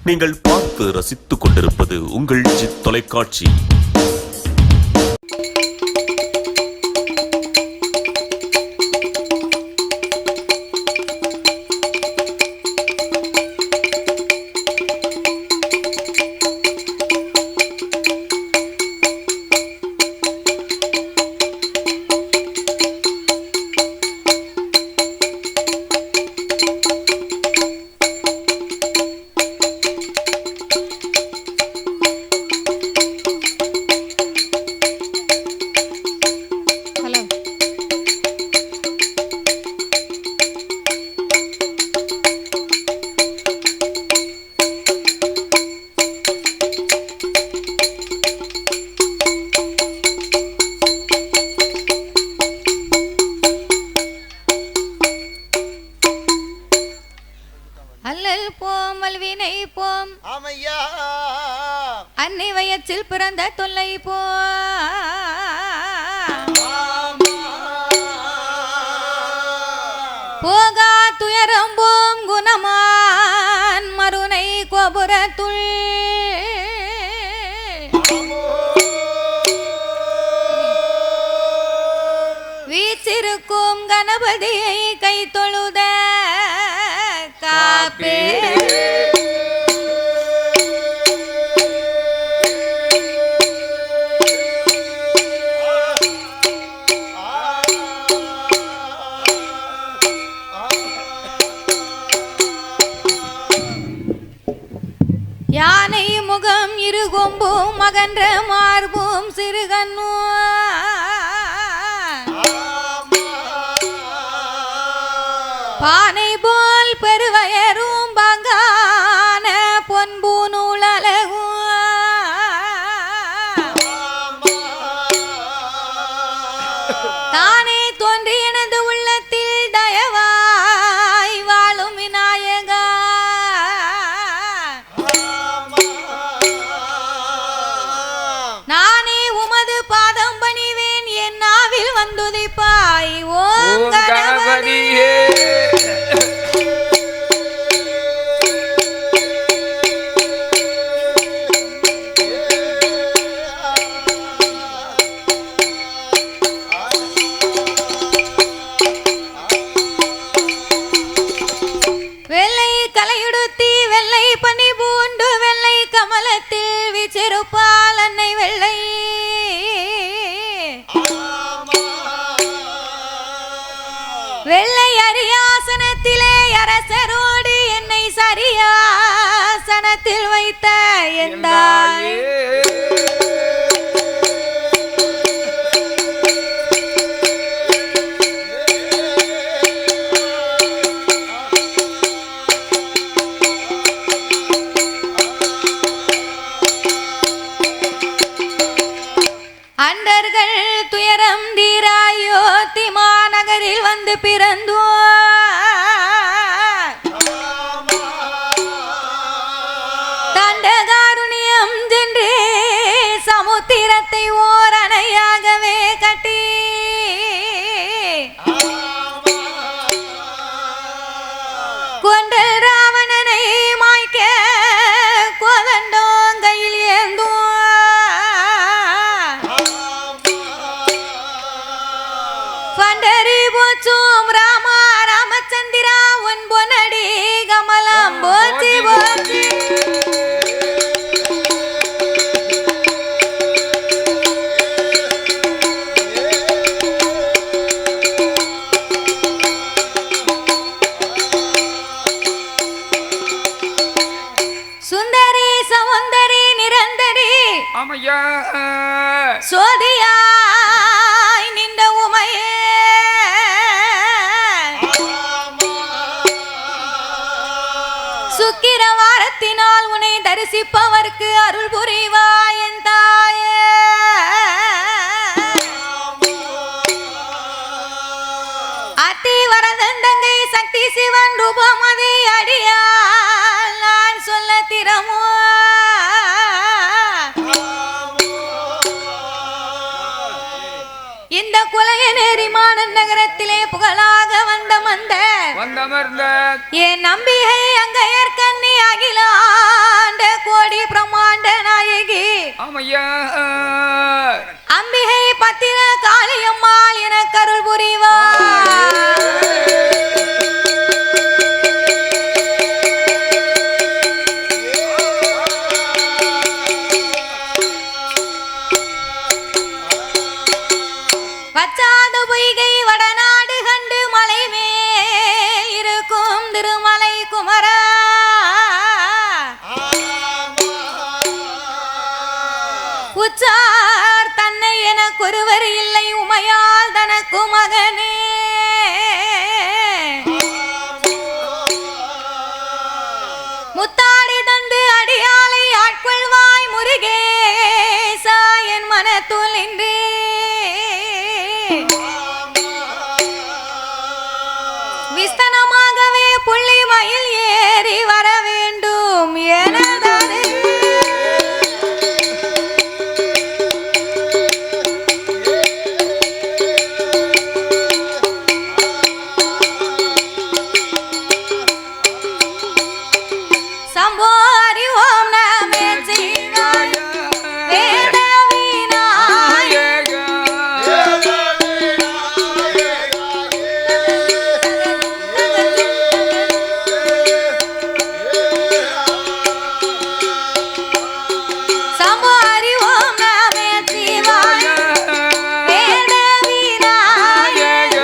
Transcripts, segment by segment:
நீங்கள் பார்த்து ரசித்துக் கொண்டிருப்பது உங்கள் ஜித் தொலைக்காட்சி. அல்லல் போம் வல்வினை போம் ஆமையா அன்னை வயற்றில் பிறந்த தொல்லை போ போகா துயரம் போம் குணமான் மருனை கோபுரத்துள் வீச்சிருக்கும் கணபதியை கை தொழுத காப்பே யானை முகம் இருகொம்பும் மகன்ற மார்பும் சிறுகண்ணு பானை போல் பெருவயரும் பங்கான பொன்பூநூல் அழகும் தானே தோன்றி எனது உள்ளத்தில் தயவாய் வாழும் விநாயகா நானே உமது பாதம் பணிவேன் என் நாவில் வந்துதிப்பாய் ஓம் கணபதியே. வெள்ளை கலையுடுத்தி வெள்ளை பனி பூண்டு வெள்ளை கமலத்தில் விச்சிருப்பால் அன்னை வெள்ளை வெள்ளை அரியாசனத்திலே அரசரோடு என்னை சரியாசனத்தில் வைத்த எந்தாய் அண்டர்கள் துயரம் தீராயோ திமாநகரில் வந்து பிறந்தோ தண்டகாருண்யம் சென்று சமுத்திரத்தை ஓர் அணையாகவே கட்டி கொன்ற ராவணனை மாய்க்க கோதண்டோம் கையில் ஏந்தோ பண்டரி போச்சும் ராமா ராமச்சந்திரா உன் பொன்னடி கமலம் போச்சு போச்சு சுந்தரி சமுந்தரி நிரந்தரி ஆமையா சோதியாய் நின்ற உமையே சுக்கிர வாரத்தினால் உன்னை தரிசிப்பவர்க்கு அருள் புரிவாய் என் தாயே அத்தி வரதந்தங்கை சக்தி சிவன் ரூபமதி அடியால் நான் சொல்ல திறமோ இந்த குலைய நெறிமான நகரத்திலே புகழாக வந்தமர்ந்த வந்தமர்ந்த என் நம்பிகை அங்கையர் கண்ணி அகிலா குருமலை குமரா உச்சார் தன்னை எனக்கு ஒருவர் இல்லை உமையால் தனக்கு மகனே முத்தாடி தந்து அடியாலை ஆட்கொள்வாய் முருகேசா என் மனத்துள் இன்றே விஸ்தனமாகவே புள்ளி மயில் ஏறி வர வேண்டும் எனதானே சம்போ அறிவோம் நாமே சிவாய வேத விநாயக சம்போ அறிவோம் நாமே சிவாய வேத விநாயக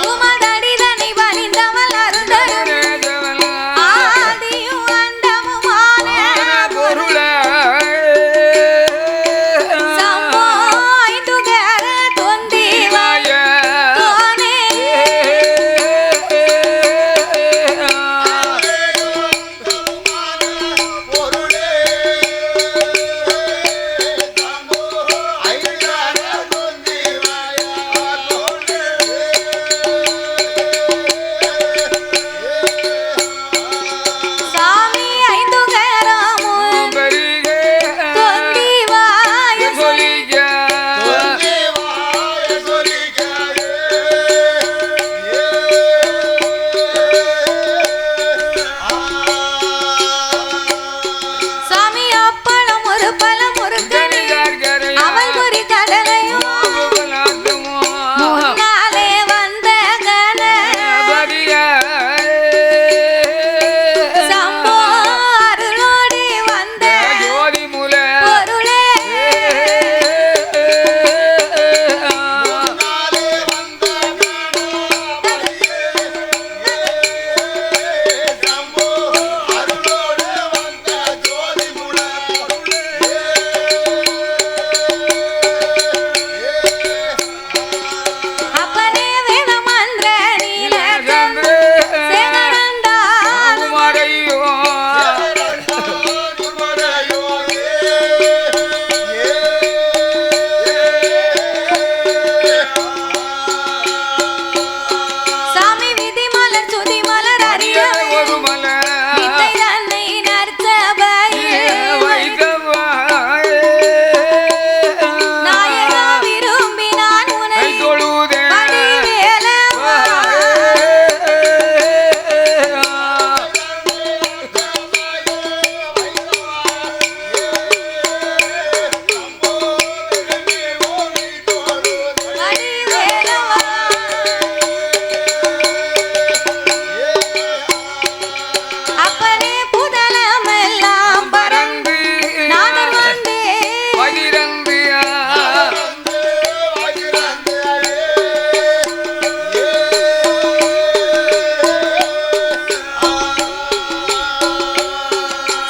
உமதடிதனை வலிந்தவள் அருந்தரும் ஆதியும் அண்டமுமான சம்போ ஐந்துகர தொந்திவாய தோனே சாமி ஐந்துகரமும் தொந்திவாய சாமி அப்பளம் ஒரு பழம் ஒரு கனி அவள் ஒரு கடலையும் முன்னாலே வந்த கன சம்போ அருளோடு வந்த பொருளே அப்பனே வேதமந்திர நீலச்சந்திர சேகரந்தாலும் சாமி விதிமலர் சுதிமலர் அறிய வித்தை தன்னை நற்சபையில் நாயகா விரும்பி நான் உனை வடிவேலவா வடிவேலவா அப்பனே புதலமெல்லாம் பறந்து நாதர் வந்தே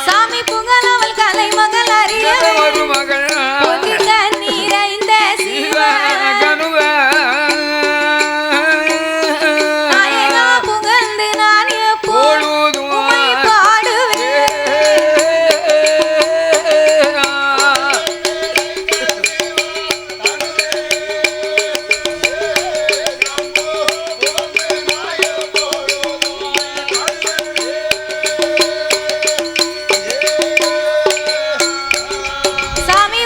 சாமி புகழவள் கலை மகள் அறிய பொது கண்ணீரைந்த சிவன் நாயகா புகழ்ந்து நான் எப்போதும் உம்மை பாடுவேன் சாமி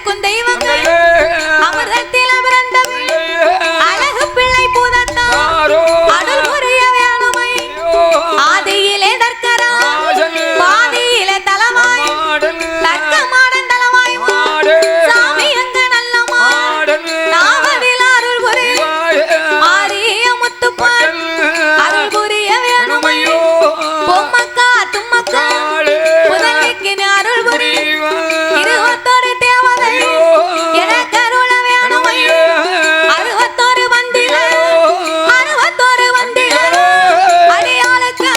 அழைக்கும் தெய்வங்கள் அமிர்தத்தில் பிறந்த அழகு பிள்ளை பூதத்தா அருள் புரிய வேணுமை ஆதியிலே தற்கரா பாதியிலே தலமாய் தர்க்க மாடன் தலமாய் சாமி எங்க நல்ல மாடன் நாவடில் அருள் புரிய ஆரிய முத்துப்பான் அருள் புரிய வேணுமை பொம்மக்கா தும்மக்கா முதலிக்கு அருள் புரிய இருபத்தொரு தேவதை எனக்கு அருள வேணுமை அறுபத்தொரு வந்தில அடியாளுக்கு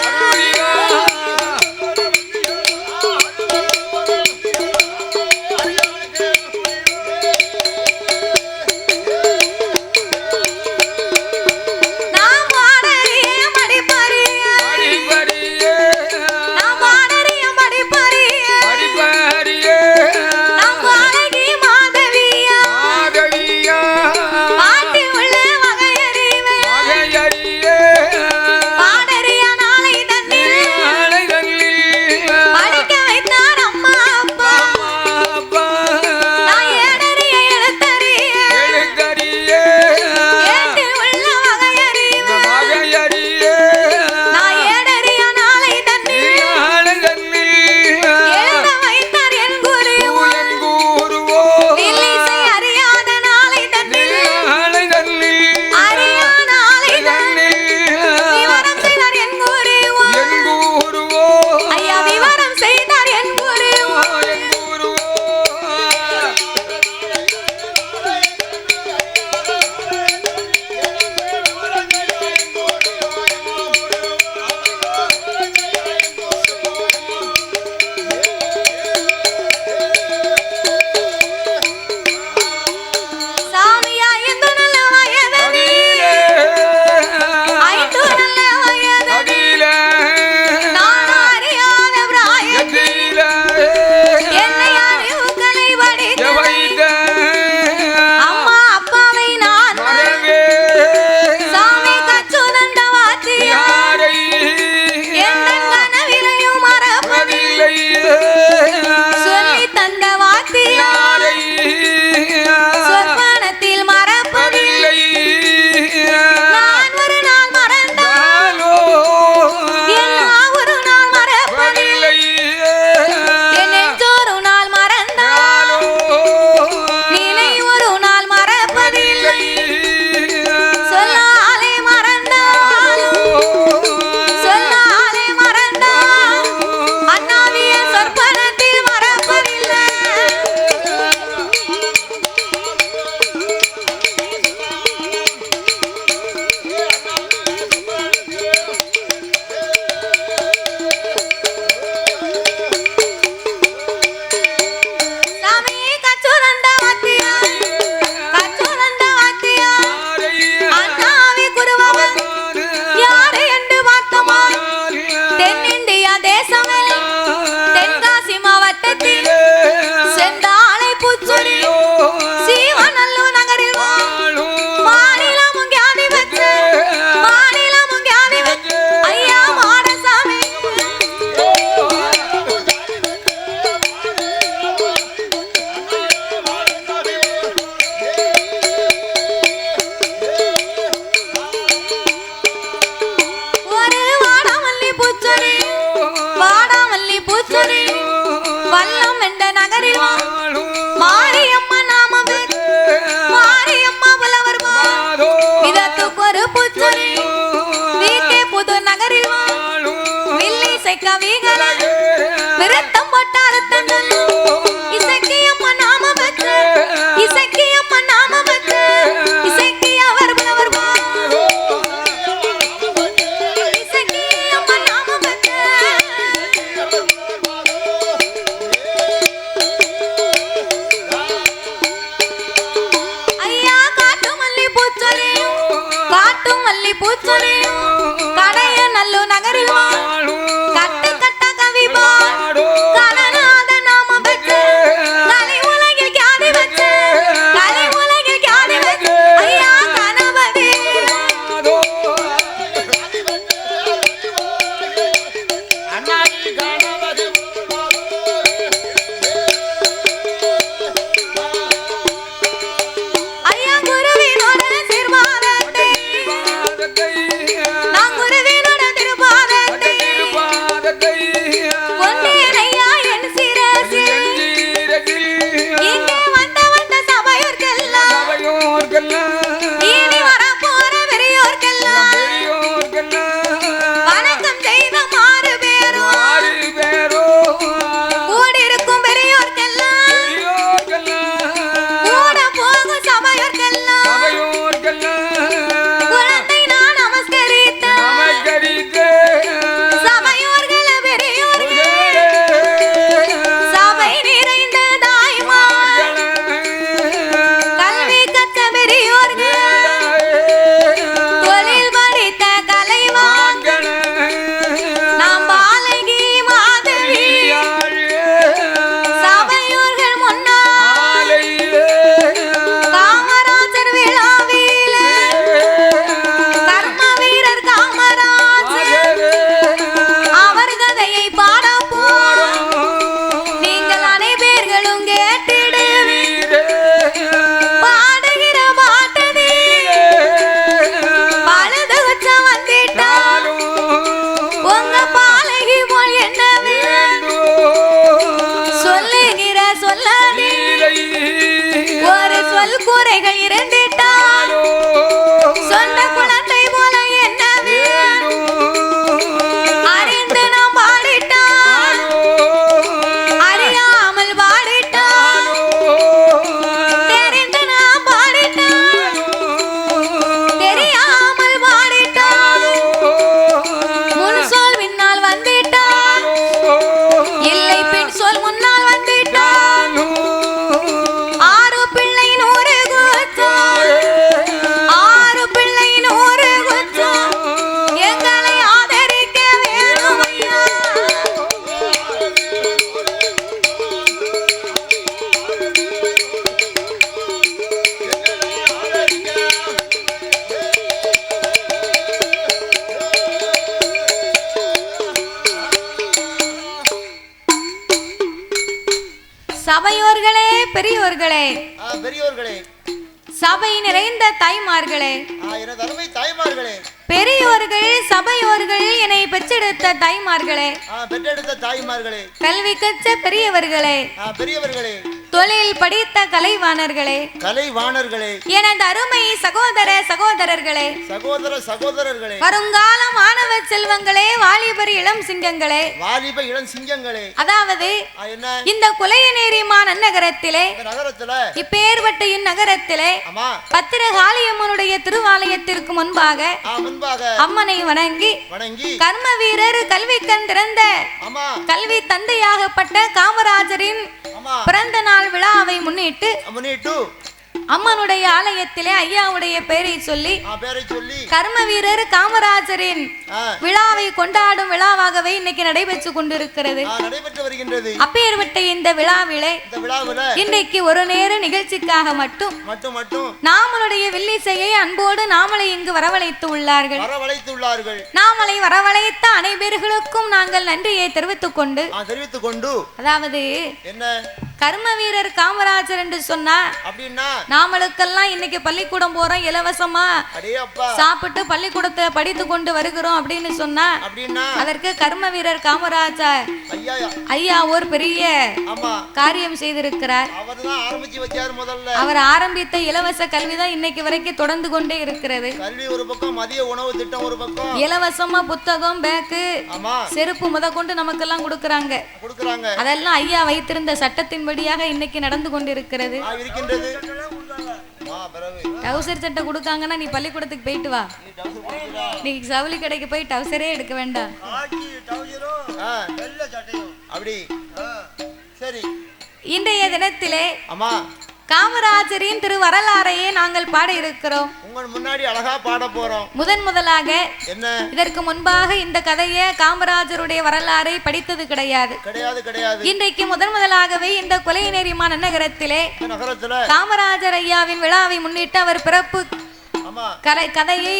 நாம் வாடறிய மடிப்பறிய நாம் வாடறிய மடிப்பறிய நாம் வாடகி மாதவியா பாட்டி உள்ள வகையறிவே பாடறிய நாளை தன்னில் படிக்க வைத்தார் அம்மா அப்பா நான் ஏடறிய எழுத்தறிய ஏட்டில் உள்ள வகையறிவே நான் ஏடறிய நாளை தன்னில் எழுத வைத்தார் என் குருவோ இல்லிசை அறியாத நாளை தன்னில் அறியா நாளை தன்னில் விவரம் செய்தார் என் குருவோ ஐயா விவரம் செய்தார் என் குருவோ சாமியா எந்து நல்ல வயதடி ஐந்து நல்ல வயதடி நான் அறியாத பிராயத்தி என்னை அறிவுகளை படித்த அம்மா அப்பாவை நான் சாமி கச்சுதண்ட வாத்தியா எந்த கனவிலையும் மறப்பதில்லை சொல்லி தந்த வாத்தியா சொற்பனத்தில் மறப்பதில்லை நான் ஒரு நாள் மறந்தாலோ என்ன ஒரு நாள் மறப்பதில்லை என் நெஞ்சோரு நாள் மறந்தாலோ நினை ஒரு நாள் மறப்பதில்லை சொல்லாலே மறந்தாலோ சொல்லாலே மறந்தால் அண்ணாவிய சொற்பனத்தில் மறப்பதில்லை சாமி கச்சுதண்ட வாத்தியா அண்ணாவி குருவவன் யாரு என்று பார்த்தோமா தென்னிந்தியா தேசமே தென்காசி மாவட்டத்தில் செந்தாழை பூச்சொலி சீவநல்லூர் நகரில் மாநிலமும் ஞானி வச்சு ஐயா மாடசாமி ஒரு வாடாமல்லி பூச்சொலி வல்லம் என்ற நகரில் மாரியம்மா நாம மாரியம்மா புலவர் இதத்துக்கு ஒரு பூச்சொலி வீட்டே புது நகரில் வில்லிசை கவிகளை விருத்தம் போட்டு அறுத்தங்கள் இசைக்கு அம்மா நாம பெற்று இசைக்கு அம்மா நாம பெற்று இசைக்கு அவர் புலவர் இசைக்கு அம்மா நாம பெற்று ஐயா காட்டு மல்லி பூச்சொலி கடைய நல்லு நகரில் கட்டு கட்ட கவிபா கணநாத நாம பெற்று கலை உலகில் கியாதி வச்சு ஐயா கணபதி சபையோர்களே, பெரியோர்களே, பெரியோர்களே, சபை நிறைந்த தாய்மார்களே, எனது அருமை தாய்மார்களே, பெரியோர்கள், சபையோர்கள், என்னை பெற்றெடுத்த தாய்மார்களே, பெற்றெடுத்த தாய்மார்களே, கல்வி கற்ற பெரியவர்களே, பெரியவர்களே, தொழில் படித்த கலைவாணர்களே, கலைவாணர்களே, எனது அருமை சகோதர சகோதரர்களே, சகோதர சகோதரர்களே, வருங்கால மாணவ செல்வங்களே, வாலிபர் இளம் சிங்கங்களே, வாலிப இளம் சிங்கங்களே, அதாவது என்ன இந்த குலையநேரி நகரத்திலே, நகரத்துல இப்பேர்பட்ட இந்நகரத்திலே பத்திரகாளியம்மனுடைய திருவாலயத்திற்கு முன்பாக அம்மனை வணங்கி கர்ம வீரர் கல்வி கண் திறந்த கல்வி தந்தையாகப்பட்ட காமராஜரின் பிறந்த நாள் விழாவை முன்னிட்டு அம்மனுடைய ஆலயத்திலே ஐயாவுடைய பெயரை சொல்லி கர்ம வீரர் காமராஜரின் விழாவை கொண்டாடும் விழாவாகவே இன்னைக்கு நடைபெற்று கொண்டிருக்கிறது. அப்பேற்பட்ட இந்த விழாவிலே இன்றைக்கு ஒரு நேர நிகழ்ச்சிக்காக மட்டும் நாமளுடைய வில்லிசையை அன்போடு நாமளை இங்கு வரவழைத்து உள்ளார்கள். நாமளை வரவழைத்த அனைவர்களுக்கும் நாங்கள் நன்றியை தெரிவித்துக் கொண்டு அதாவது கர்ம வீரர் காமராஜர் என்று சொன்னா நாமளுக்கெல்லாம் இன்னைக்கு பள்ளிக்கூடம் போறோம், இலவசமா சாப்பிட்டு பள்ளிக்கூடத்தை படித்து கொண்டு வருகிறோம் அப்படின்னு சொன்னா அதற்கு கர்ம வீரர் காமராஜர் ஐயா ஒரு பெரிய காரியம் செய்திருக்கிறார். அவர் ஆரம்பித்த இலவச கல்விதான் இன்னைக்கு வரைக்கும் தொடர்ந்து கொண்டே இருக்கிறது. மதிய உணவு திட்டம் ஒரு பக்கம், இலவசமா புத்தகம், பேக்கு, செருப்பு முதற்கொண்டு நமக்கெல்லாம் கொடுக்கறாங்க. அதெல்லாம் ஐயா வைத்திருந்த சட்டத்தின்படியாக இன்னைக்கு நடந்து கொண்டிருக்கிறது. டவுசர் சட்டை கொடுக்காங்கன்னா நீ பள்ளிக்கூடத்துக்கு போயிட்டு வா, நீ சவுளி கடைக்கு போய் டவுசரே எடுக்க வேண்டாம். இன்றைய தினத்திலே காமராஜரின் திரு வரலாறையே நாங்கள் பாட இருக்கிறோம். உங்கள் முன்னாடி அழகா பாட போறோம். முதலாக இதற்கு முன்பாக இந்த கதையை காமராஜருடைய வரலாறை படித்தது கிடையாது. இன்றைக்கு முதலாகவே இந்த குலையநேரி நகரத்திலே காமராஜர் ஐயாவின் விழாவை முன்னிட்டு அவர் பிறப்பு கதையை,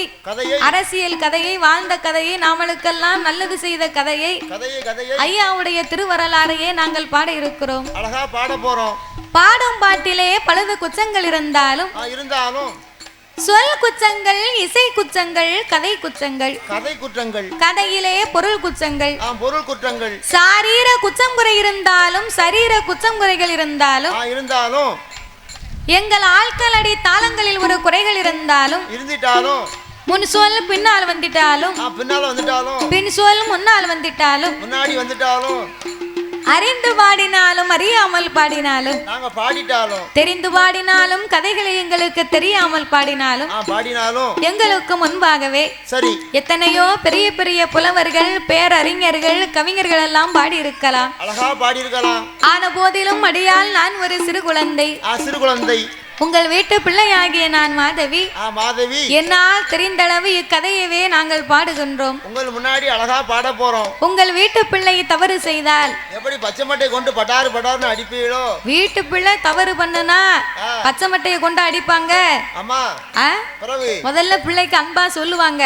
அரசியல் கதையை, வாழ்ந்த கதையை, நாமளுக்கெல்லாம் நல்லது செய்த கதையை, ஐயாவுடைய திருவரலாறையே நாங்கள் பாட இருக்கிறோம். அழகா பாட போறோம். பாடும் பாட்டிலே பலது குச்சங்கள் இருந்தாலும் சொல் குச்சங்கள், இசை குச்சங்கள், கதை குச்சங்கள், கதையிலே பொருள் குற்றங்கள், சாரீர குச்சம் குறை இருந்தாலும் சரீர குச்சம் குறைகள் இருந்தாலும் எங்கள் ஆட்கள் அடி தாளங்களில் ஒரு குறைகள் இருந்தாலும் முன் சொல் பின்னால் வந்துட்டாலும் பின் சொல் முன்னால் வந்துட்டாலும் அறிந்து பாடினாலும் அறியாமல் பாடினாலும் தெரிந்து பாடினாலும் கதைகளை எங்களுக்கு தெரியாமல் பாடினாலும் எங்களுக்கு முன்பாகவே எத்தனையோ பெரிய பெரிய புலவர்கள், பேரறிஞர்கள், கவிஞர்கள் எல்லாம் பாடி இருக்கலாம். ஆன போதிலும் அடியால் நான் ஒரு சிறு குழந்தை. உங்கள் வீட்டு பிள்ளையாகிய நான் மாதவி. என்னால் தெரிந்தளவு இக்கதையவே நாங்கள் பாடுகின்றோம். உங்கள் முன்னாடி அழகா பாட போறோம். உங்கள் வீட்டு பிள்ளை தவறு செய்தால் எப்படி பச்சை மட்டையை கொண்டு பட்டாரு பட்டாருன்னு அடிப்பீங்களோ, வீட்டு பிள்ளை தவறு பண்ணுனா பச்சை மட்டையை கொண்டு அடிப்பாங்க. முதல்ல பிள்ளைக்கு அன்பா சொல்லுவாங்க.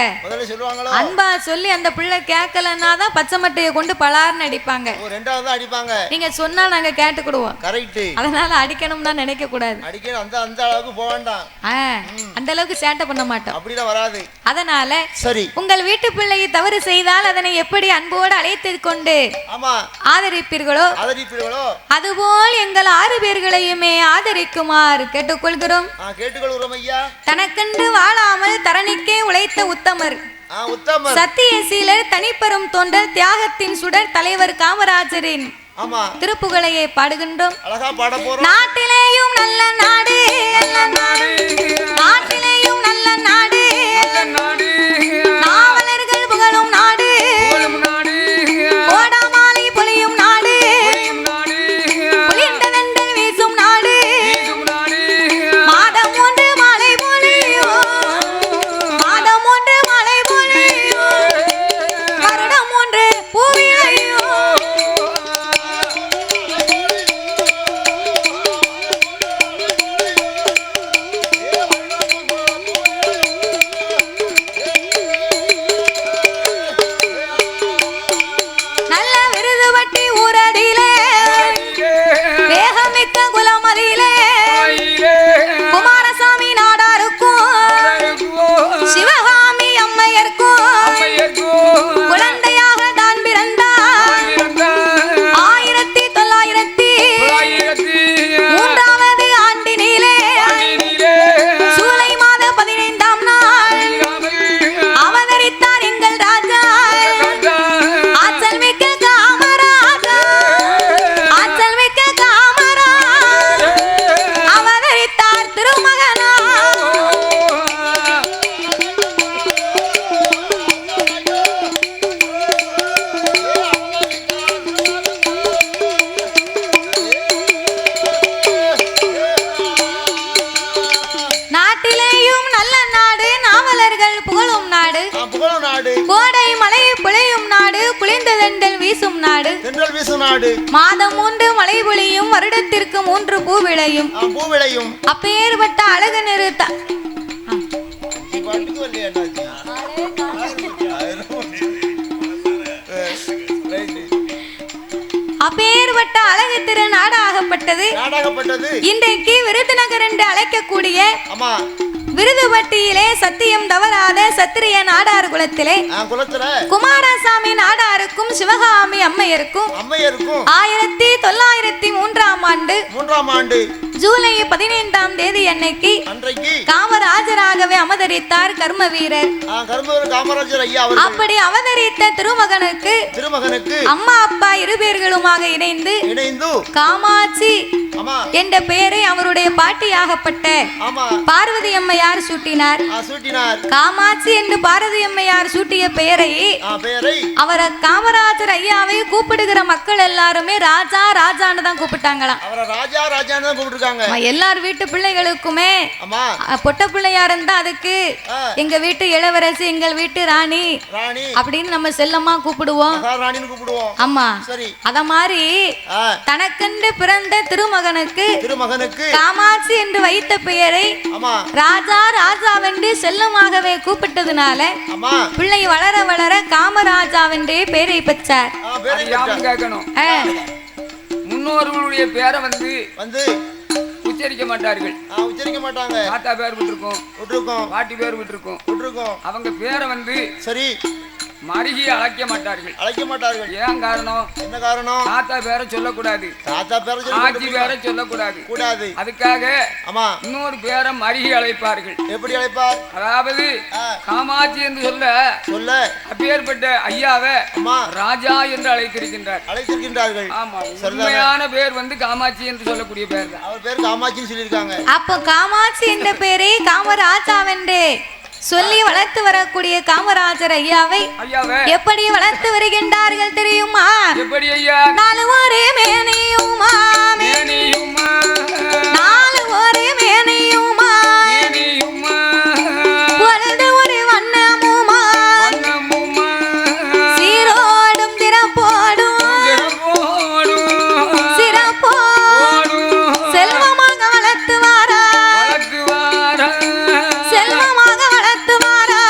அன்பா சொல்லி அந்த பிள்ளை கேட்கலன்னா தான் பச்சை மட்டையை கொண்டு பலார்னு அடிப்பாங்க. நீங்க சொன்னா நாங்க கேட்டுக்கிடுவோம். அதனால அடிக்கணும்னா நினைக்க கூடாது. அந்த அளவுக்கு போக வேண்டாம். அந்த அளவுக்கு சேட்டை பண்ண மாட்டோம். அப்படிதான் வராது. அதனால உங்கள் வீட்டு பிள்ளையை தவறு செய்தால் அதனை எப்படி அன்போடு அழைத்து கொண்டு ஆதரிப்பீர்களோ அதுபோல் எங்கள் 6 பேர்களையுமே ஆதரிக்குமாறு கேட்டுக்கொள்கிறோம். ஐயா. தனக்கென்று வாழாமல் தரணிக்கே உழைத்த உத்தமர், சத்தியசீலர், தனிப்பெரும் தொண்டர், தியாகத்தின் சுடர் தலைவர் காமராஜரின் திருப்புகழையை பாடுகின்றோம். நாட்டிலேயும் நல்ல நாடு, நாட்டிலேயும் நல்ல நாடு, நாவலர்கள் புகழும் நாடு, கோடாமாலை பொழியும் நாடு, புலிண்டதென்றல் வீசும் நாடு, மாதம் ஒன்று மழை பொழியும், மாதம் ஒன்று மழை பொழியும், வருடம் ஒன்று பூவிளையும். பேசு நாடு. மாதம் 3 மழை பொழியும், வருடத்திற்கு 3 பூ விளையும். பூ விளையும். அப்பேற்பட்ட அழகு நிறுத்த அப்பேற்பட்ட அழகு திரு நாடாகப்பட்டது. இன்றைக்கு விருதுநகர் என்று அழைக்கக்கூடிய விருதுபட்டியிலே சத்தியம் தவறாத சத்திரிய நாடார் குலத்திலே குமாரசாமி நாடாருக்கும் சிவகாமி அம்மையருக்கும் 1903ஆம் ஆண்டு ஜூலை 15ஆம் தேதி அன்னைக்கு காமராஜராகவே அவதரித்தார் கர்ம வீரர். காமராஜர் ஐயா அவர்கள் அப்படி அவதரித்த திருமகனுக்கு அம்மா அப்பா இருபேர்களுமாக இணைந்து காமாட்சி என்ற பெயரை அவருடைய பாட்டியாகப்பட்ட பார்வதி அம்மையார் சூட்டினார். காமாட்சி என்று பார்வதி அம்மையார் சூட்டிய பெயரை அவரை காமராஜர் ஐயாவை கூப்பிடுகிற மக்கள் எல்லாருமே ராஜா ராஜான்னு தான் கூப்பிட்டாங்களாம். எல்லார் வீட்டு பிள்ளைகளுக்குமே பொட்ட பிள்ளையா இருந்தா அதுக்கு எங்க வீட்டு இளவரசி, எங்கள் வீட்டு ராணி அப்படின்னு நம்ம செல்லமா கூப்பிடுவோம். ஆமா, அத மாதிரி தனக்கென்று பிறந்த திருமகனுக்கு காமாட்சி என்று வைத்த பெயரை ராஜா ராஜாவென்று செல்லமாகவே கூப்பிட்டதுனால பிள்ளை வளர வளர காமராஜாவென்றே பெயரை பெற்றார். முன்னோர்களுடைய பேரை வந்து உச்சரிக்க மாட்டார்கள். தாத்தா பேர் விட்டுருக்கோம், பாட்டி பேர் விட்டுருக்கோம். அவங்க பேரை வந்து சரி மருகி அழைக்க மாட்டார்கள். ஏன் காரணம்? என்ன காரணம்? தாத்தா பேரை சொல்லக்கூடாது, ஆட்சி பேரை சொல்லக்கூடாது. அதுக்காக இன்னொரு பேரை மருகி அழைப்பார்கள். எப்படி அழைப்பார்? அதாவது காமாட்சி என்று சொல்ல அப்பேற்பட்ட ஐயாவை ராஜா என்று அழைத்திருக்கின்றார்கள். ஆமா, உண்மையான பேர் வந்து காமாட்சி என்று சொல்லக்கூடிய பேர் தான். அவர் பேர் காமாட்சின்னு சொல்லியிருக்காங்க. அப்போ காமாட்சி என்ற பேரை காமராஜாவென்றே சொல்லி வளர்த்து வரக்கூடிய காமராஜர் ஐயாவை எப்படி வளர்த்து வருகின்றார்கள் தெரியுமா? எப்படி ஐயா? 4 ஒரே மேனியுமா, 4 ஒரே மேனியுமா, வளர்ந்து ஒரு வண்ணமுமா, சீரோடும் திறப்போடும் செல்வமாக வளர்த்து வாரா, செல்வமாக வளர்த்து வாரா.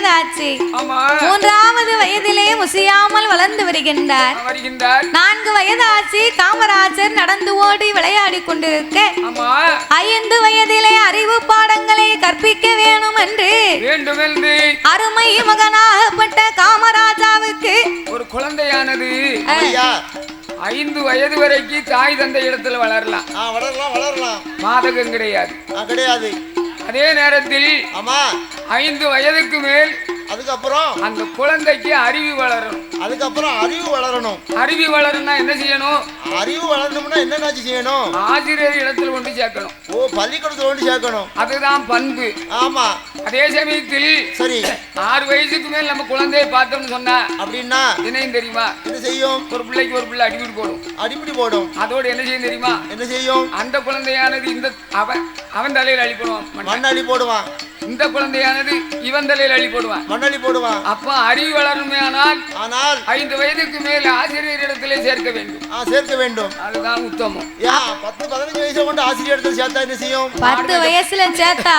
வயதாச்சு. 3வது வயதிலே முசியாமல் வளர்ந்து வருகின்றார். 4 வயதாச்சு. காமராஜர் நடந்து ஓடி விளையாடி கொண்டிருக்க 5 வயதிலே அறிவு பாடங்களை கற்பிக்க வேணும் என்று அருமை மகனாகப்பட்ட காமராஜாவுக்கு ஒரு குழந்தையானது 5 வயது வரைக்கும் தாய் தந்தை இடத்துல வளரலாம். பாதகம் கிடையாது. அதே நேரத்தில் 5 வயதுக்கு மேல் அதுக்கப்புறம் அந்த குழந்தைக்கு அறிவு வளரணும். அறிவு வளரணும்னா என்ன செய்யணும்? அறிவு வளரணும்னா என்ன செய்யணும்? ஆசிரியர் இடத்துல கொண்டு சேர்க்கணும். பள்ளிக்கூடத்துல கொண்டு சேர்க்கணும். அதுதான் பண்பு. ஆமா. அதே சமயத்தில் சரி 6 வயசுக்கு மேல் நம்ம குழந்தையை பார்த்தோம்னு சொன்னா அப்படின்னா என்னையும் தெரியுமா? என்ன செய்யும்? ஒரு பிள்ளைக்கு ஒரு பிள்ளை அடிப்படி போடும். அதோடு என்ன செய்யும் தெரியுமா? என்ன செய்யும்? அந்த குழந்தையானது இந்த அவன் தலையில் அள்ளி போடுவான், மண்ணள்ளி போடுவான். இந்த குழந்தையானது இவன் தலையில் அள்ளி போடுவான், மண்ணள்ளி போடுவான். அப்ப அறிவு வளருமே. ஆனால் 5 வயதுக்கு மேல் ஆசிரியர் இடத்திலே சேர்க்க வேண்டும். அதுதான் உத்தமம். 10-15 வயசு கொண்டு ஆசிரியர் இடத்துல சேர்த்தா என்ன செய்யும்? 10 வயசுல சேர்த்தா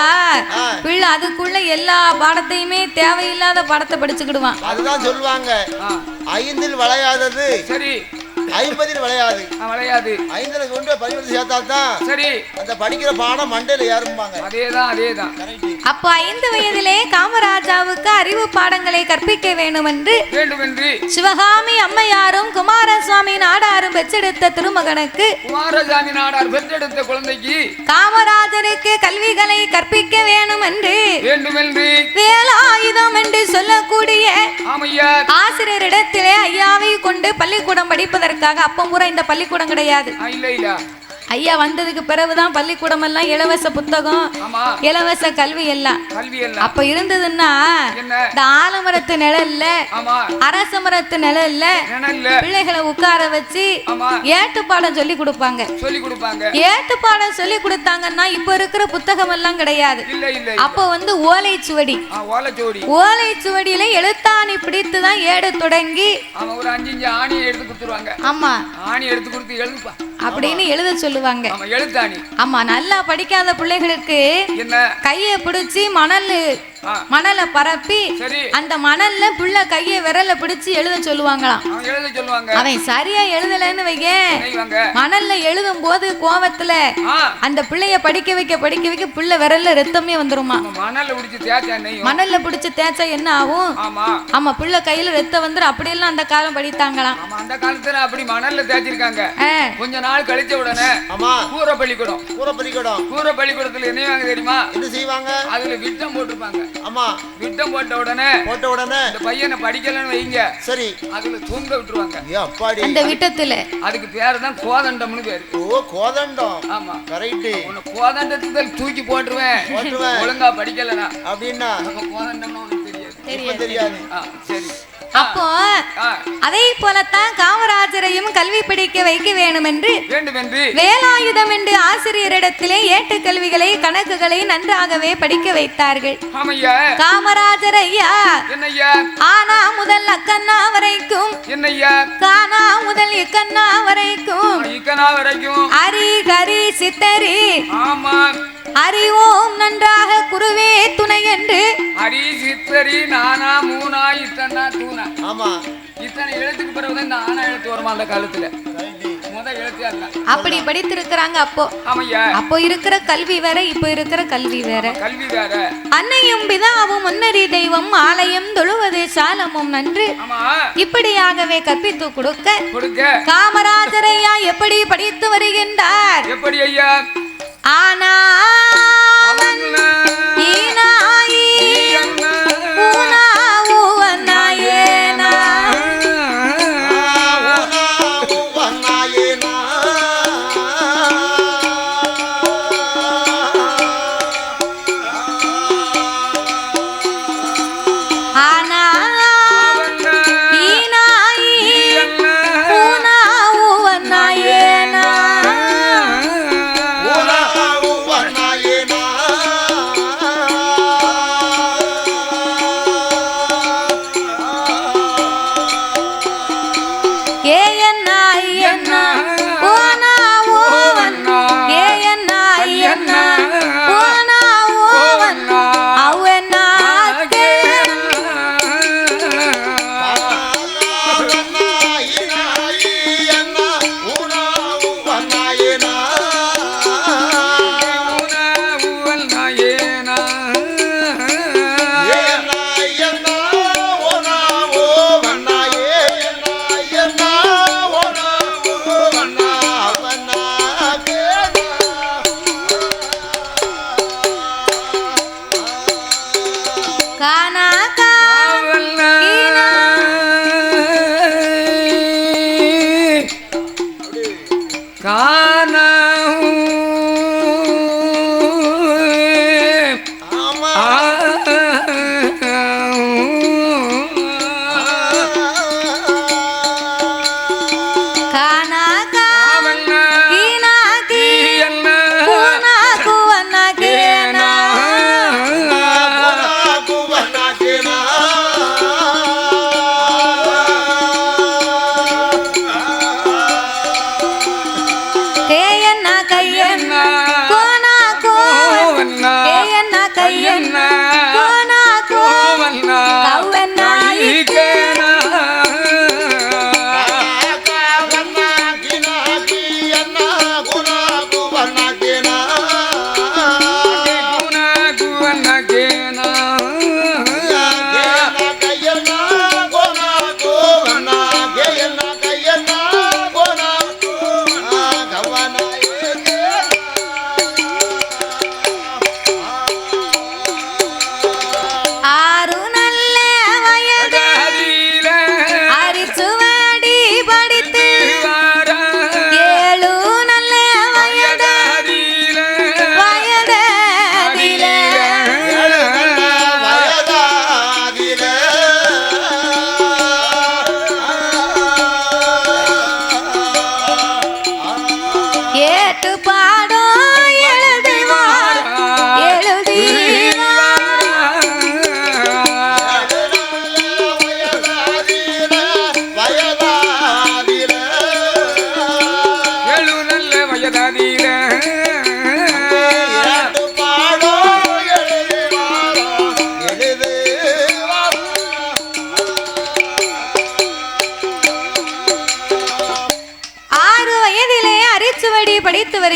பிள்ளை அதுக்குள்ள எல்லா பாடத்தையுமே தேவையில்லாத பாடத்தை படிச்சுக்கிடுவான். அதுதான் சொல்லுவாங்க 5ல் விளையாதது சரி 50ல் விளையாது. 5ல கொண்டு 10 சேர்த்தாதான் சரி அந்த படிக்கிற பாடம் மண்டையில ஏறும்பாங்க. அதேதான். அப்ப 5 வயதிலே காமராஜாவுக்கு அறிவு பாடங்களை கற்பிக்க வேண்டும் என்று சிவகாமி அம்மையாரும் குமாரசுவாமி நாடாரும் பெற்றெடுத்த திருமகனுக்கு குழந்தைக்கு காமராஜருக்கு கல்விகளை கற்பிக்க வேண்டும் என்று வேலாயுதம் என்று சொல்லக்கூடிய ஆசிரியரிடத்திலே ஐயாவை கொண்டு பள்ளிக்கூடம் படிப்பதற்காக அப்பம் பூரா இந்த பள்ளிக்கூடம் கிடையாது. ஐயா வந்ததுக்கு பிறகுதான் பள்ளிக்கூடம் எல்லாம் இலவச புத்தகம், இலவச கல்வி எல்லாம். அப்ப இருந்ததுன்னா இந்த ஆலமரத்து நிழல்ல, அரச மரத்து நிழல்ல பிள்ளைகளை உட்கார வச்சு ஏட்டுப்பாடம் சொல்லி கொடுப்பாங்க. ஏட்டுப்பாடம் சொல்லி கொடுத்தாங்கன்னா இப்ப இருக்கிற புத்தகம் எல்லாம் கிடையாது. அப்ப வந்து ஓலைச்சுவடி, ஓலைச்சுவடியில எழுத்தாணி பிடித்துதான் ஏடு தொடங்கி ஒரு 5 ஆணி எடுத்து கொடுத்துருவாங்க. ஆமா, ஆணி எடுத்து கொடுத்து எழுதுப்பா அப்படின்னு எழுத சொல்லுவாங்க. ஆமா, நல்லா படிக்காத பிள்ளைகளுக்கு கையை பிடிச்சி மணலை பரப்பி அந்த மணல்ல புள்ள கையை விரல பிடிச்சு எழுத சொல்லுவாங்களாம். அவன் சரியா எழுதலன்னு வைங்க, மணல்ல எழுதும் போது கோவத்துல அந்த பிள்ளைய படிக்க வைக்க பிள்ளை விரல்ல ரத்தமே வந்துருமா. மணல்ல பிடிச்சு தேய்ச்சா என்ன ஆகும்? ஆமா, பிள்ளை கையில ரத்தம் வந்துரும். அப்படியெல்லாம் அந்த காலம் படித்தாங்களாம். அந்த காலத்துல அப்படி மணல்ல தேய்ச்சிருக்காங்க. கொஞ்ச நாள் கழிச்ச உடனே கூரை பள்ளிக்கூடத்துல என்ன தெரியுமா? என்ன செய்வாங்க? அதுல விட்டம் போட்டுருப்பாங்க. ஆமா, விட்டம் போட்ட உடனே இந்த பையனை படிக்கலன்னு வைங்க, சரி அதுல தூங்க விட்டுருவாங்க. அந்த விட்டத்துல அதுக்கு பேரு தான் கோதண்டம்னு பேரு. கோதண்டம். ஆமா, கரெக்ட். உன்னை கோதண்டத்துல தூக்கி போட்டுருவேன் ஒழுங்கா படிக்கலனா அப்படின்னா கோதண்டம்னு உனக்கு தெரியாது. சரி. அப்போ அதை போலத்தான் காமராஜரையும் கல்வி படிக்க வைக்க வேண்டும் என்று வேலாயுதம் என்று ஆசிரியரிடத்திலே ஏட்டு கல்விகளை கணக்குகளை நன்றாகவே படிக்க வைத்தார்கள். காமராஜர் ஐயா ஆனா முதல் அக்கண்ணா வரைக்கும், கானா முதல் இக்கண்ணா வரைக்கும் அரி கரி சித்தரி அறிவோம் நன்றாக குருவே துணை என்று அரி சித்தரி நானா மூணா இத்தனா தூணா. ஆமா, இத்தனை எழுத்துக்கு பிறகுதான் இந்த ஆனா எழுத்து வருமா அந்த காலத்துல. அப்படி படித்திருக்கிறாங்க. அப்போ இருக்கிற கல்வி வேற, இப்ப இருக்கிற கல்வி வேற. அன்னையும் பிதாவும் முன்னறி தெய்வம், ஆலயம் தொழுவது சாலமும் நன்று, இப்படியாகவே கற்பித்து கொடுக்க காமராஜர் ஐயா எப்படி படித்து வருகின்றார்? எப்படி ஐயா? ஆனா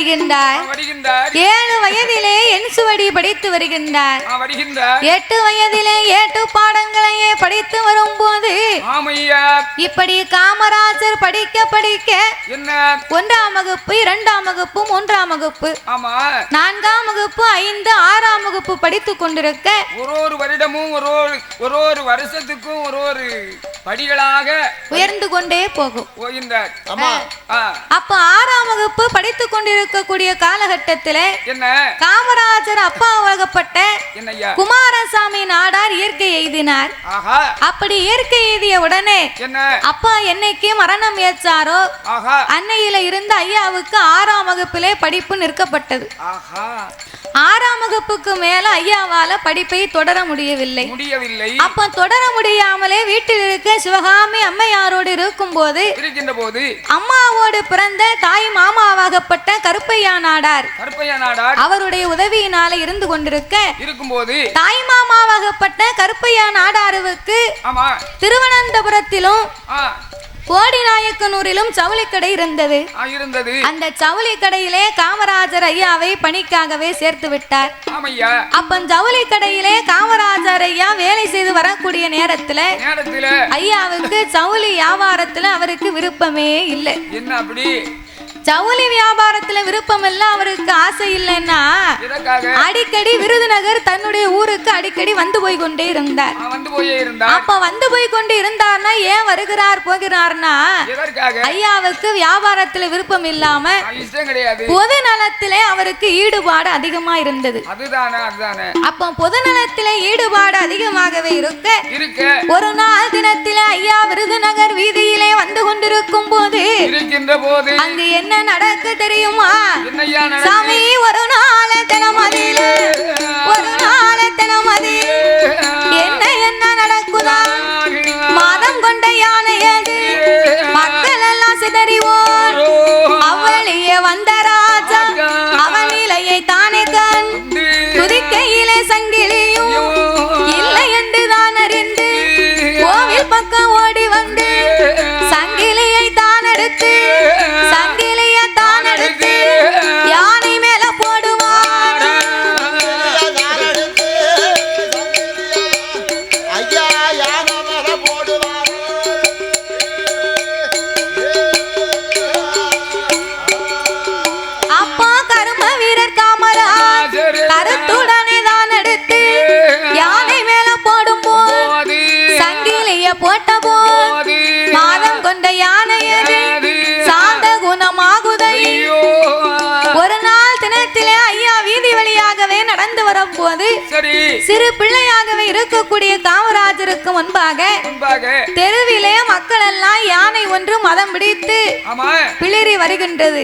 வருகின்றார். 7 வயதிலே என் சுவடி படித்து வருகின்றார். 8 வயதிலே 8 பாடங்களையே படித்து வரும்போது இப்படி காமராஜர் படிக்க படிக்க என்ன 1ஆம் வகுப்பு 2ஆம் வகுப்பு 3ஆம் வகுப்பு 4ஆம் வகுப்பு 5 6ஆம் வகுப்பு படித்து கொண்டிருக்க ஒரு வருடமும் ஒரு வருஷத்துக்கும் ஒரு படிகளாக உயர்ந்து கொண்டே போகும். அப்ப 6ஆம் வகுப்பு படித்து கொண்டிருக்கக்கூடிய காலகட்டத்தில் என்ன காமராஜர் அப்பாவாகப்பட்ட குமாரசாமி நாடார் இயற்கை எய்தினார். அப்படி இயற்கை எய்திய உடனே அப்பா என்னைக்கு மரணம் ஏற்றாரோ அன்னையில இருந்த ஐயாவுக்கு 6ஆம் வகுப்பிலே படிப்பு நிற்கப்பட்டது. 6ஆம் வகுப்புக்கு மேல ஐயாவால படிப்பை தொடர முடியவில்லை. அப்ப தொடர முடியாமலே வீட்டில் இருக்க சிவகாமி அம்மையாரோடு இருக்கும் போது அம்மாவோடு பிறந்த தாய் மாமாவாகப்பட்ட கருப்பையா நாடார் அவருடைய உதவியினால இருந்து கொண்டிருக்க இருக்கும்போது தாய் மாமாவாகப்பட்ட கருப்பையா நாடாருக்கு திருவனந்தபுரத்திலும் கோடிநாயக்கனூரிலும் ஜவுளிக்கடை இருந்தது. அந்த ஜவுளி கடையிலே காமராஜர் ஐயாவை பணிக்காகவே சேர்த்து விட்டார். அப்ப ஜவுளி கடையிலே காமராஜர் ஐயா வேலை செய்து வரக்கூடிய நேரத்துல ஐயாவுக்கு ஜவுளி வியாபாரத்துல அவருக்கு விருப்பமே இல்லை. என்ன அப்படி ஜவுளி வியாபாரத்துல விருப்பம் இல்ல, அவருக்கு ஆசை இல்லைன்னா அடிக்கடி விருதுநகர் தன்னுடைய ஊருக்கு அடிக்கடி வந்து போய் கொண்டே இருந்தார். அப்ப வந்து போய் கொண்டு இருந்தார்னா ஏன் வருகிறார் போகிறார்னா ஐயாவுக்கு வியாபாரத்துல விருப்பம் இல்லாம பொது நலத்திலே அவருக்கு ஈடுபாடு அதிகமா இருந்தது. அப்ப பொது நலத்திலே ஈடுபாடு அதிகமாகவே இருக்க ஒரு நாள் தினத்திலே ஐயா விருதுநகர் வீதியிலே வந்து கொண்டிருக்கும் போது அங்கு என்ன நடக்க தெரியுமா சாமி? ஒரு நாள் தினமதியிலே என்ன நடக்குதா? மாதம் கொண்ட யானையது மக்கள் எல்லாம் சிதறிவோர் அவளியே வந்த ராஜா அவன் நிலையை தானே கண் துதிக்கையிலே சங்கிலியும் இல்லை என்று தான் அறிந்து கோவில் பக்கம் ஓடி வந்து சங்கிலியை தான் எடுத்து யானை மேல போடுவார். அப்பா கரும வீரர் காமராஜ் கருத்துடனே தான் எடுத்து யானை மேல போடும் போது சங்கிலிய போட்ட போது மாதம் கொண்ட யானையது சாந்த குணமாகுதை. ஒரு நாள் தினத்திலே ஐயா வீதி வழியாகவே நடந்து வரும்போது சிறு பிள்ளையாகவே இருக்கக்கூடிய காமராஜருக்கு முன்பாக தெருவிலே மக்கள் எல்லாம் யானை ஒன்று மதம் பிடித்து பிளிரி வருகின்றது.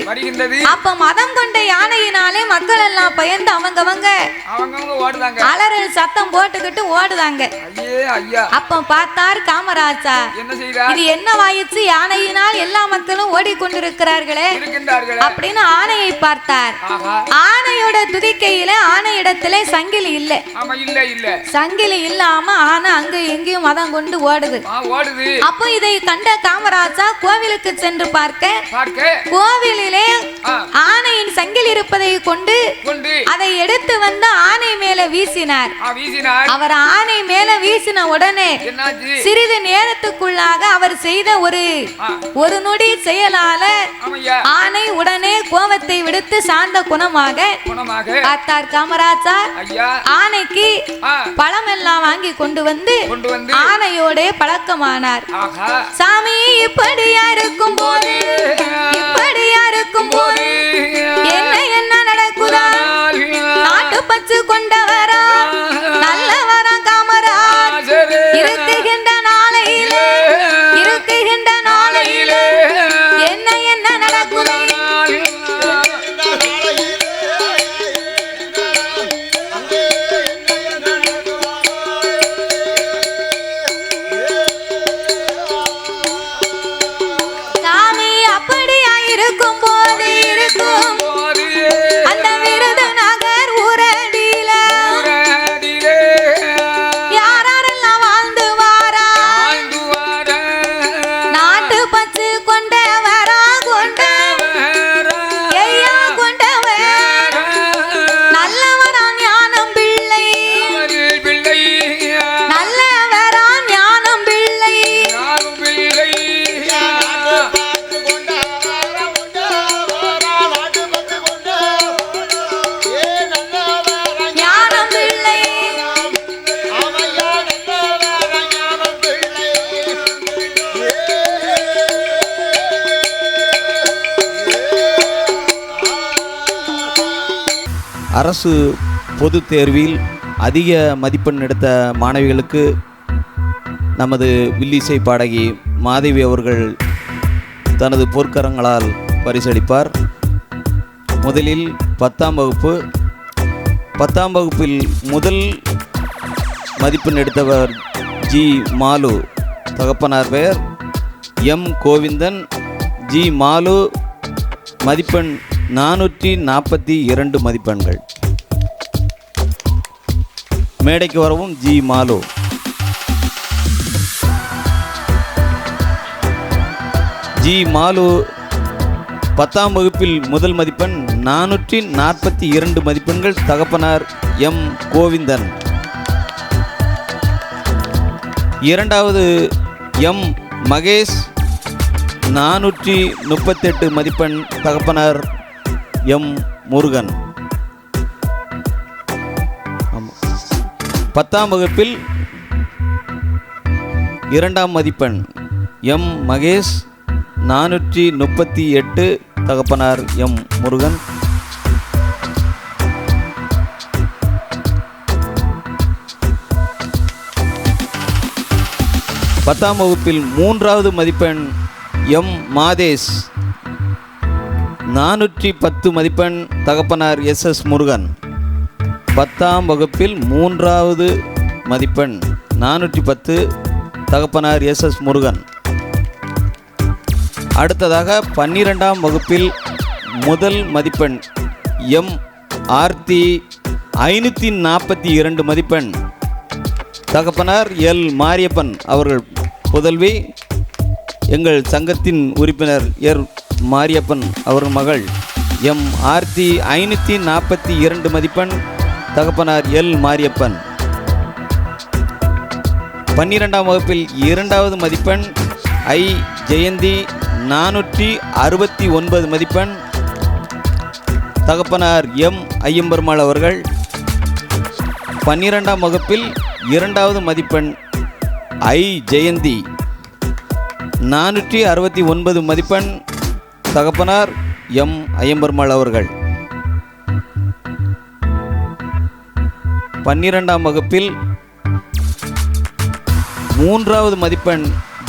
அப்ப மதம் கொண்ட யானையினாலே மக்கள் எல்லாம் பயந்து அவங்கவங்க அலறல் சத்தம் போட்டுக்கிட்டு ஓடுதாங்க. அப்ப பார்த்தார் காமராஜா, இது என்ன வாயிற்று? யானையினால் எல்லா மக்களும் ஓடிக்கொண்டிருக்கிறார்களே அப்படின்னு ஆணையை பார்த்தார். ஆணையோட துதிக்கையில ஆணையிடத்திலே சங்கிலி இல்லை. சங்கிலி இல்லாம ஆனை அங்க எங்கேயும் மதம் கொண்டு ஓடுது. அப்போ இதை கண்ட காமராஜா கோவிலுக்கு சென்று பார்க்க கோவிலிலே ஆணையின் சங்கிலி இருப்பதை கொண்டு அதை எடுத்து வந்து ஆணை மேல வீசினார். அவர் ஆணை மேல வீசின உடனே சிறிது நேரத்துக்குள்ளாக அவர் செய்த ஒரு நொடி செயலால ஆணை உடனே கோபத்தை விடுத்து சாந்த குணமாக பார்த்தார் காமராஜா. ஆணைக்கு பழம் எல்லாம் வாங்கி கொண்டு வந்து ஆணையோட பழக்கமானார். சாமி இப்படியா இருக்கும் போது என்ன நடக்குதா? நாட்டு பச்சு கொண்டவரா நல்லவரா காமராஜ் இருக்குகின்ற நாளையிலே என்ன நடக்குதா? சாமி அப்படியா இருக்கும் போது அரசு பொதுத் தேர்வில் அதிக மதிப்பெண் எடுத்த மாணவிகளுக்கு நமது வில்லிசை பாடகி மாதவி அவர்கள் தனது பொற்கரங்களால் பரிசளிப்பார். முதலில் 10ஆம் வகுப்பு. 10ஆம் வகுப்பில் முதல் மதிப்பெண் எடுத்தவர் ஜி மாலு, தகப்பனார் பெயர் எம் கோவிந்தன். ஜி மாலு மதிப்பெண் 442 மதிப்பெண்கள். மேடைக்கு வரவும் ஜி மாலு. ஜி மாலு 10ஆம் வகுப்பில் முதல் மதிப்பெண் 442 மதிப்பெண்கள், தகப்பனார் எம் கோவிந்தன். இரண்டாவது எம் மகேஷ் 438 மதிப்பெண், தகப்பனார் எம் முருகன். 10ஆம் வகுப்பில் இரண்டாம் மதிப்பெண் எம் மகேஷ் 438, தகப்பனார் எம் முருகன். பத்தாம் வகுப்பில் மூன்றாவது மதிப்பெண் எம் மாதேஷ் 410 மதிப்பெண், தகப்பனார் எஸ் முருகன். 10ஆம் வகுப்பில் மூன்றாவது மதிப்பெண் 410, தகப்பனார் எஸ் முருகன். அடுத்ததாக 12ஆம் வகுப்பில் முதல் மதிப்பெண் எம் ஆர்த்தி 542 மதிப்பெண், தகப்பனார் எல் மாரியப்பன் அவர்கள் புதல்வி, எங்கள் சங்கத்தின் உறுப்பினர் எர் மாரியப்பன் அவர்கள் மகள் எம் ஆர்த்தி 542 மதிப்பெண், தகப்பனார் எல் மாரியப்பன். 12ஆம் வகுப்பில் இரண்டாவது மதிப்பெண் ஐ ஜெயந்தி 469 மதிப்பெண், தகப்பனார் எம் ஐயம்பெருமாள் அவர்கள். 12ஆம் வகுப்பில் இரண்டாவது மதிப்பெண் ஐ ஜெயந்தி 469 மதிப்பெண், தகப்பனார் எம் ஐயம்பெருமாள் அவர்கள். 12ஆம் வகுப்பில் மூன்றாவது மதிப்பெண்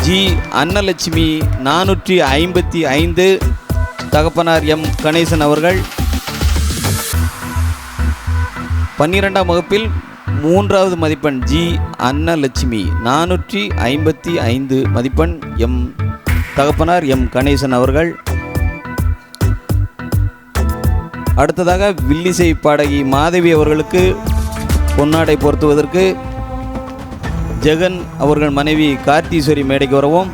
ஜி அன்னலட்சுமி 455, தகப்பனார் எம் கணேசன் அவர்கள். 12ஆம் வகுப்பில் மூன்றாவது மதிப்பெண் ஜி அன்னலட்சுமி 455 மதிப்பெண், எம் தகப்பனார் எம் கணேசன் அவர்கள். அடுத்ததாக வில்லிசை பாடகி மாதவி அவர்களுக்கு பொன்னாடை பொருத்துவதற்கு ஜெகன் அவர்கள் மனைவி கார்த்தீஸ்வரி மேடைக்கு வரவும்.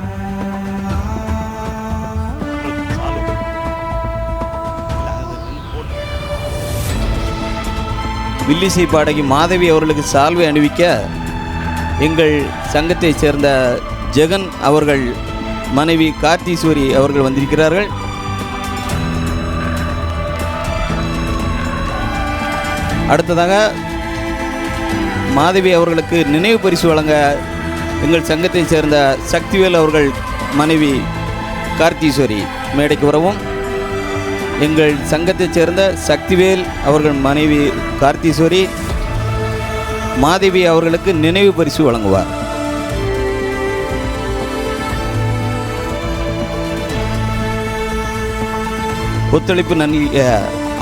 வில்லிசை பாடகி மாதவி அவர்களுக்கு சால்வை அணிவிக்க எங்கள் சங்கத்தைச் சேர்ந்த ஜெகன் அவர்கள் மனைவி கார்த்தீஸ்வரி அவர்கள் வந்திருக்கிறார்கள். அடுத்ததாக மாதவி அவர்களுக்கு நினைவு பரிசு வழங்க எங்கள் சங்கத்தைச் சேர்ந்த சக்திவேல் அவர்கள் மனைவி கார்த்தீஸ்வரி மேடைக்கு வரவும். எங்கள் சங்கத்தைச் சேர்ந்த சக்திவேல் அவர்கள் மனைவி கார்த்தீஸ்வரி மாதவி அவர்களுக்கு நினைவு பரிசு வழங்குவார். ஒத்துழைப்பு நல்கிய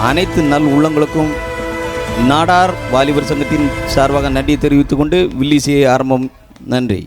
அனைத்து நல் உள்ளங்களுக்கும் நாடார் வாலிபர் சங்கத்தின் சார்பாக நன்றி தெரிவித்துக் கொண்டு வில்லிசையை ஆரம்பம். நன்றி.